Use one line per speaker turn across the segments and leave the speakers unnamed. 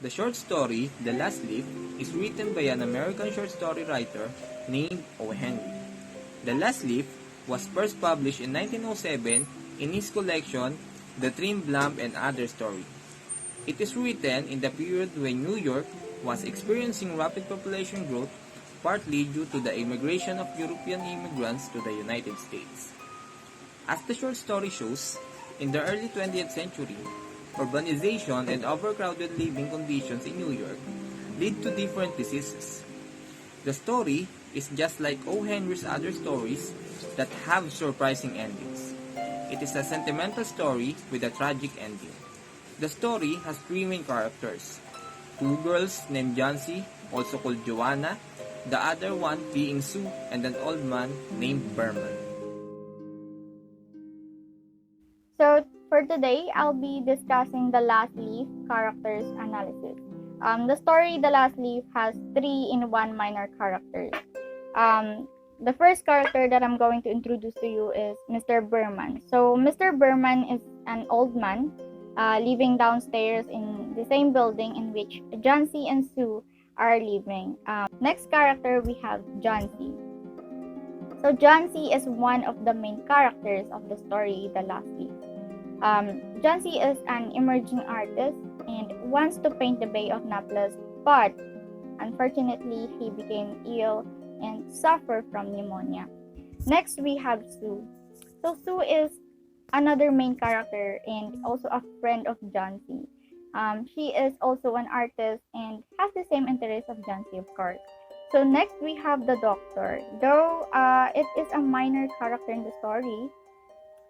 The short story, The Last Leaf, is written by an American short story writer named O. Henry. The Last Leaf was first published in 1907 in his collection, The Trim Blamp and Other Stories. It is written in the period when New York was experiencing rapid population growth, partly due to the immigration of European immigrants to the United States. As the short story shows, in the early 20th century, urbanization and overcrowded living conditions in New York lead to different diseases. The story is just like O. Henry's other stories that have surprising endings. It is a sentimental story with a tragic ending. The story has three main characters. Two girls named Jancy, also called Joanna, the other one being Sue, and an old man named Berman.
So for today, I'll be discussing The Last Leaf characters analysis. The story The Last Leaf has 3-in-1 minor characters. The first character that I'm going to introduce to you is Mr. Berman. So Mr. Berman is an old man living downstairs in the same building in which Jancy and Sue are living. Next character, we have Jancy. So Jancy is one of the main characters of the story The Last Leaf. Jancy is an emerging artist and wants to paint the Bay of Naples, but unfortunately he became ill and suffered from pneumonia. Next, we have Sue. So Sue is another main character and also a friend of Jancy. She is also an artist and has the same interests of Jancy, of course. So next, we have the doctor. Though it is a minor character in the story,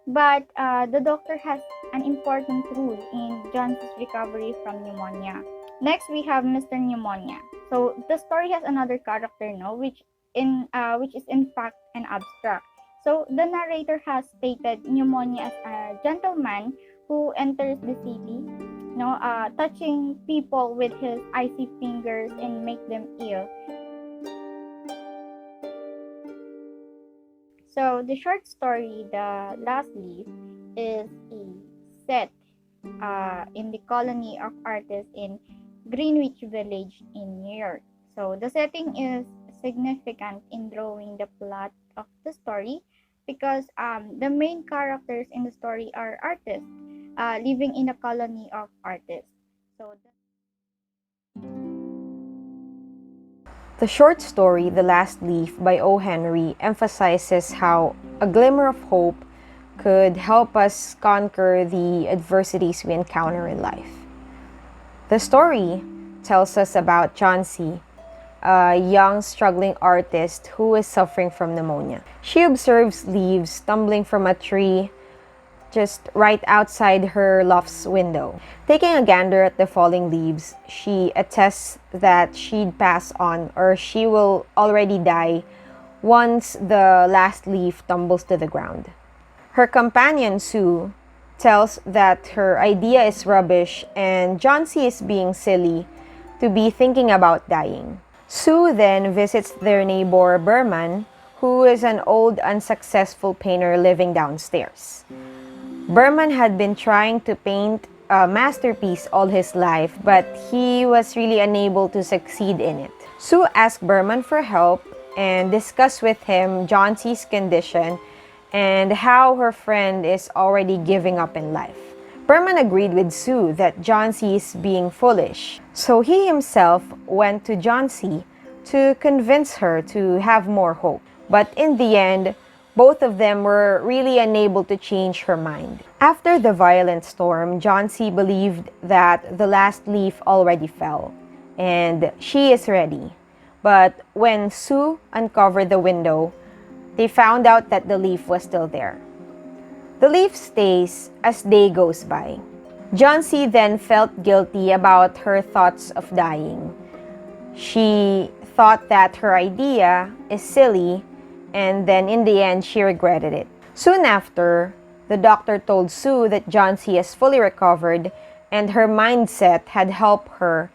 but the doctor has an important role in Jancy's recovery from pneumonia. Next, we have Mr. Pneumonia. So the story has another character, which is in fact an abstract. So the narrator has stated Pneumonia as a gentleman who enters the city, touching people with his icy fingers and make them ill. So the short story, The Last Leaf, is set in the colony of artists in Greenwich Village in New York. So the setting is significant in drawing the plot of the story because the main characters in the story are artists living in a colony of artists.
The short story, The Last Leaf by O. Henry, emphasizes how a glimmer of hope could help us conquer the adversities we encounter in life. The story tells us about Jancy, a young struggling artist who is suffering from pneumonia. She observes leaves tumbling from a tree just right outside her loft's window. Taking a gander at the falling leaves, she attests that she'd pass on or she will already die once the last leaf tumbles to the ground. Her companion, Sue, tells that her idea is rubbish and Jancy is being silly to be thinking about dying. Sue then visits their neighbor Berman, who is an old unsuccessful painter living downstairs. Berman had been trying to paint a masterpiece all his life, but he was really unable to succeed in it. Sue asked Berman for help and discussed with him Jancy's condition and how her friend is already giving up in life. Berman agreed with Sue that Jancy is being foolish, so he himself went to Jancy to convince her to have more hope. But in the end, both of them were really unable to change her mind. After the violent storm, Jancy believed that the last leaf already fell, and she is ready. But when Sue uncovered the window, they found out that the leaf was still there. The leaf stays as day goes by. Jancy then felt guilty about her thoughts of dying. She thought that her idea is silly, and then in the end, she regretted it. Soon after, the doctor told Sue that Jancy has fully recovered and her mindset had helped her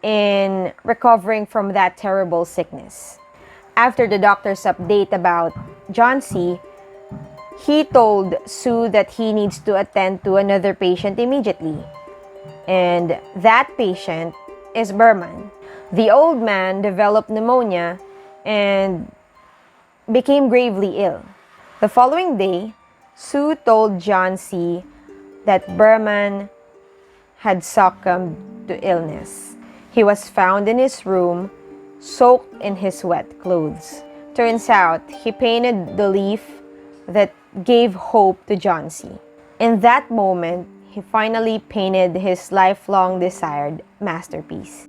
in recovering from that terrible sickness. After the doctor's update about Jancy, he told Sue that he needs to attend to another patient immediately. And that patient is Berman. The old man developed pneumonia and became gravely ill. The following day, Sue told John C. that Berman had succumbed to illness. He was found in his room, soaked in his wet clothes. Turns out, he painted the leaf that gave hope to John C. In that moment, he finally painted his lifelong desired masterpiece.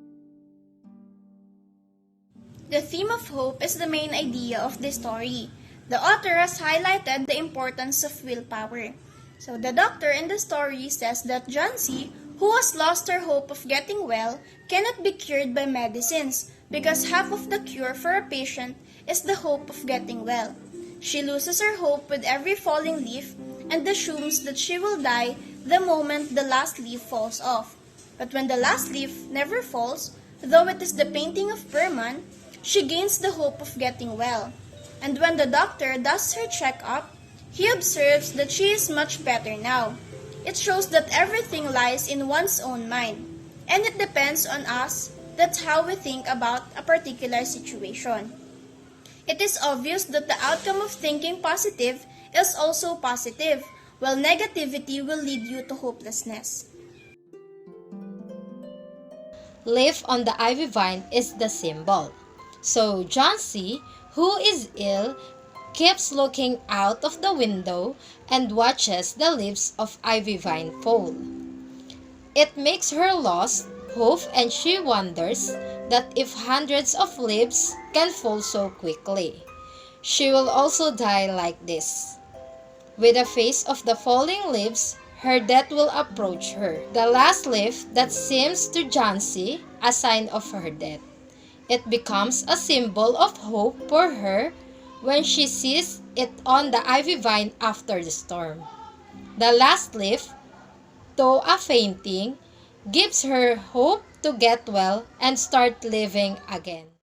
The theme of hope is the main idea of this story. The author has highlighted the importance of willpower. So the doctor in the story says that John C., who has lost her hope of getting well, cannot be cured by medicines because half of the cure for a patient is the hope of getting well. She loses her hope with every falling leaf and assumes that she will die the moment the last leaf falls off. But when the last leaf never falls, though it is the painting of Berman, she gains the hope of getting well. And when the doctor does her checkup, he observes that she is much better now. It shows that everything lies in one's own mind, and it depends on us. That's how we think about a particular situation. It is obvious that the outcome of thinking positive is also positive, while negativity will lead you to hopelessness.
Leaf on the ivy vine is the symbol. So John C., who is ill, keeps looking out of the window and watches the leaves of ivy vine fall. It makes her lose hope, and she wonders that if hundreds of leaves can fall so quickly, she will also die like this. With the face of the falling leaves, her death will approach her. The last leaf that seems to John C. a sign of her death. It becomes a symbol of hope for her when she sees it on the ivy vine after the storm. The last leaf, though a fainting, gives her hope to get well and start living again.